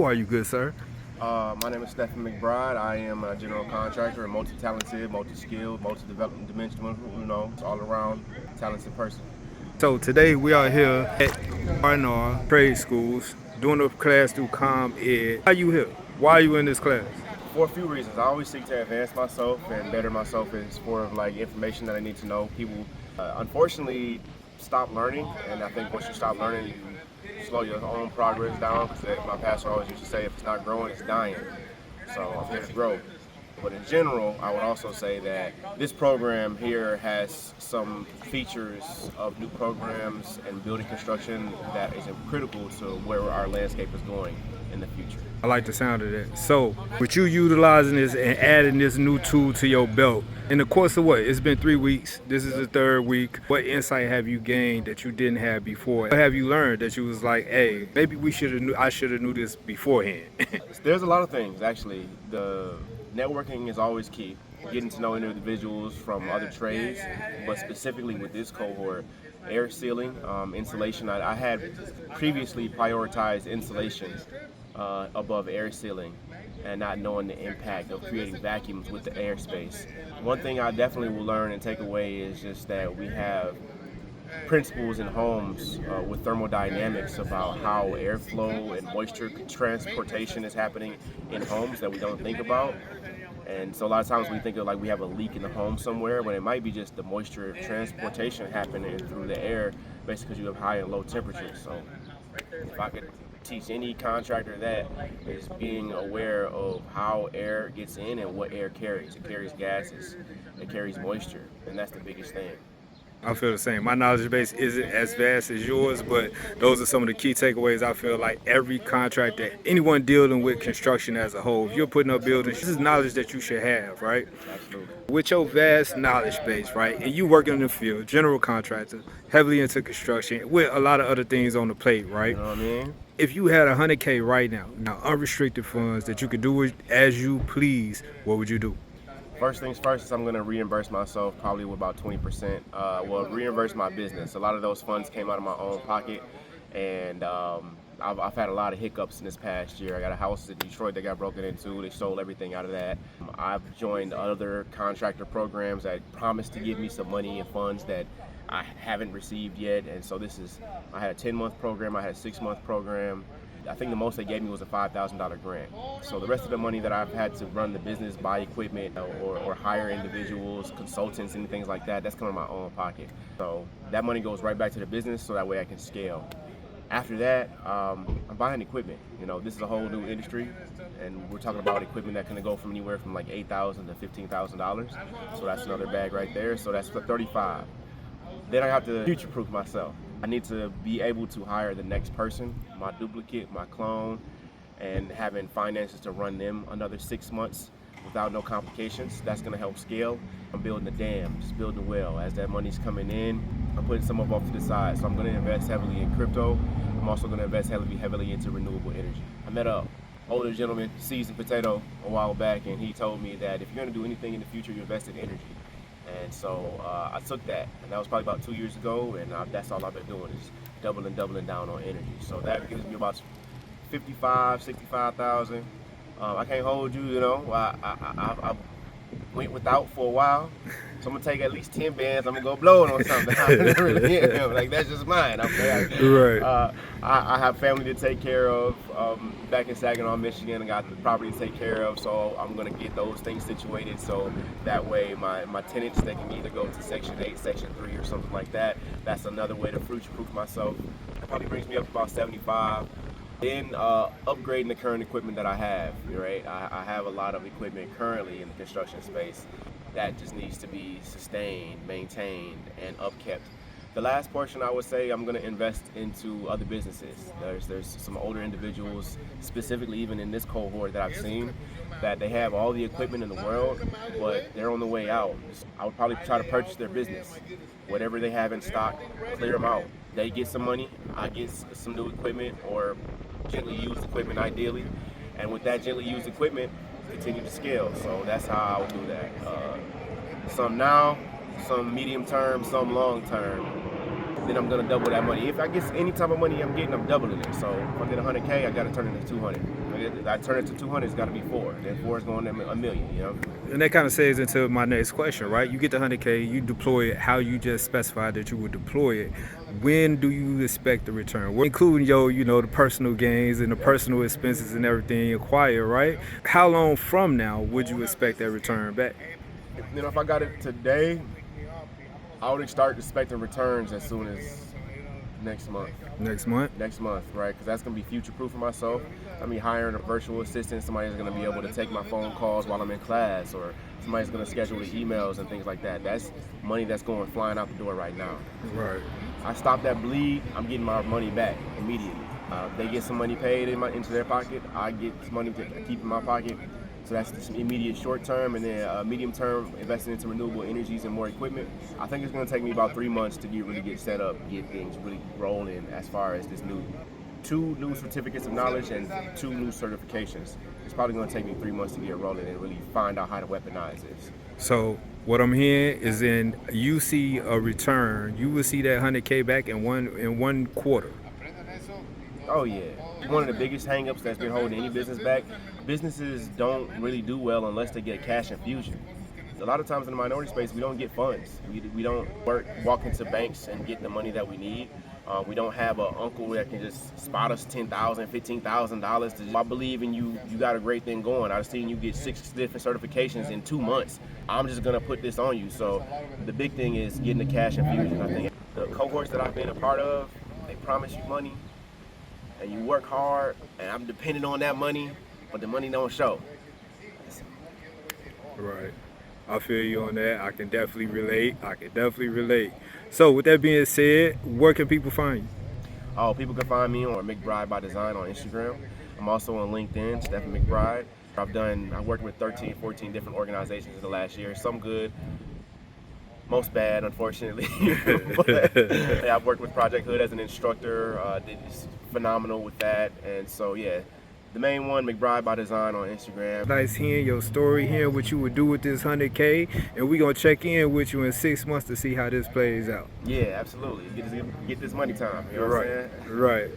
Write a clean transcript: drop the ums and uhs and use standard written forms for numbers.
Who are you, good sir? My name is Stephen McBride. I am a general contractor, a multi-talented, multi-skilled, multi-development dimensional, all-around talented person. So today we are here at R&R trade schools doing a class through ComEd. Why are you here? Why are you in this class? For a few reasons. I always seek to advance myself and better myself as for like information that I need to know. People, unfortunately, stop learning, and I think once you stop learning, you slow your own progress down. Because my pastor always used to say, if it's not growing, it's dying. So I'm here to grow. But in general, I would also say that this program here has some features of new programs and building construction that is critical to where our landscape is going in the future. I like the sound of that. So, with you utilizing this and adding this new tool to your belt, in the course of what? It's been 3 weeks. This is the third week. What insight have you gained that you didn't have before? What have you learned that you was like, hey, maybe I should have knew this beforehand? There's a lot of things, actually. The networking is always key. Getting to know individuals from other trades, but specifically with this cohort, air sealing, insulation. I had previously prioritized insulation above air sealing and not knowing the impact of creating vacuums with the airspace. One thing I definitely will learn and take away is just that we have principles in homes with thermodynamics about how airflow and moisture transportation is happening in homes that we don't think about. And so a lot of times we think of like we have a leak in the home somewhere, but it might be just the moisture transportation happening through the air, basically because you have high and low temperatures. So if I could teach any contractor that, is being aware of how air gets in and what air carries. It carries gases, it carries moisture, and that's the biggest thing. I feel the same. My knowledge base isn't as vast as yours, but those are some of the key takeaways. I feel like every contractor, anyone dealing with construction as a whole, if you're putting up buildings, this is knowledge that you should have, right? Absolutely. With your vast knowledge base, right, and you working in the field, general contractor, heavily into construction, with a lot of other things on the plate, right? You know what I mean? If you had $100K right now, unrestricted funds that you could do it as you please, what would you do? First things first is I'm going to reimburse myself probably with about 20%. Reimburse my business. A lot of those funds came out of my own pocket, and I've had a lot of hiccups in this past year. I got a house in Detroit that got broken into. They stole everything out of that. I've joined other contractor programs that promised to give me some money and funds that I haven't received yet. And so I had a 10-month program, I had a 6-month program. I think the most they gave me was a $5,000 grant. So the rest of the money that I've had to run the business, buy equipment, or hire individuals, consultants, and things like that, that's coming out of my own pocket. So that money goes right back to the business so that way I can scale. After that, I'm buying equipment. You know, this is a whole new industry, and we're talking about equipment that can go from anywhere from like $8,000 to $15,000. So that's another bag right there. So that's for 35. Then I have to future-proof myself. I need to be able to hire the next person, my duplicate, my clone, and having finances to run them another 6 months without no complications. That's gonna help scale. I'm building a dam, just building a well. As that money's coming in, I'm putting some of it off to the side. So I'm gonna invest heavily in crypto. I'm also gonna invest heavily into renewable energy. I met an older gentleman, seasoned potato, a while back, and he told me that if you're gonna do anything in the future, you invest in energy. And so I took that, and that was probably about 2 years ago, and that's all I've been doing is doubling down on energy. So that gives me about 65,000. I can't hold you, you know. I went without for a while, so I'm gonna take at least 10 bands. I'm gonna go blow it on something. I really am. Like, that's just mine. Okay. Right. I have family to take care of back in Saginaw, Michigan. I got the property to take care of, so I'm gonna get those things situated so that way my tenants, they can either go to Section 8, Section 3, or something like that. That's another way to future-proof myself. That probably brings me up to about 75. Then upgrading the current equipment that I have, right? I have a lot of equipment currently in the construction space that just needs to be sustained, maintained, and upkept. The last portion, I would say, I'm going to invest into other businesses. There's some older individuals, specifically even in this cohort that I've seen, that they have all the equipment in the world, but they're on the way out. I would probably try to purchase their business. Whatever they have in stock, clear them out. They get some money, I get some new equipment, or gently used equipment ideally, and with that gently used equipment, continue to scale. So that's how I would do that. Some now, some medium term, some long term. Then I'm gonna double that money. If I get any type of money I'm getting, I'm doubling it. So if I get 100K, I gotta turn it into 200. If I turn it to 200, it's got to be 4. Then 4 is going to a million, you know? And that kind of segues into my next question, right? You get the 100K, you deploy it how you just specified that you would deploy it. When do you expect the return? Well, including the personal gains and the personal expenses and everything acquired, right? How long from now would you expect that return back? You know, if I got it today, I would start expecting returns as soon as next month. Next month? Next month, right? Because that's going to be future-proof for myself. I mean, hiring a virtual assistant, somebody's going to be able to take my phone calls while I'm in class, or somebody's going to schedule the emails and things like that. That's money that's going flying out the door right now. Right. I stop that bleed, I'm getting my money back immediately. They get some money paid into their pocket, I get some money to keep in my pocket. So that's just immediate short term, and then medium term, investing into renewable energies and more equipment. I think it's going to take me about 3 months to really get set up, get things really rolling as far as this 2 new certificates of knowledge and 2 new certifications. It's probably going to take me 3 months to get rolling and really find out how to weaponize this. So what I'm hearing is you see a return, you will see that 100K back in one quarter. Oh yeah. One of the biggest hangups that's been holding any business back, businesses don't really do well unless they get cash infusion. A lot of times in the minority space, we don't get funds. We don't walk into banks and get the money that we need. We don't have an uncle that can just spot us $10,000, $15,000. I believe in you. You got a great thing going. I've seen you get 6 different certifications in 2 months. I'm just gonna put this on you. So the big thing is getting the cash infusion. I think the cohorts that I've been a part of, they promise you money, and you work hard, and I'm dependent on that money, but the money don't show. Right. I feel you on that. I can definitely relate. So with that being said, where can people find you? Oh, people can find me on McBride by Design on Instagram. I'm also on LinkedIn, Stephen McBride. I worked with 13, 14 different organizations in the last year. Some good, most bad, unfortunately. But yeah, I've worked with Project Hood as an instructor. Did phenomenal with that, and so yeah. The main one, McBride by Design on Instagram. Nice hearing your story, hearing what you would do with this 100K, and we're going to check in with you in 6 months to see how this plays out. Yeah, absolutely. Get this money time. You know what I'm saying? Right.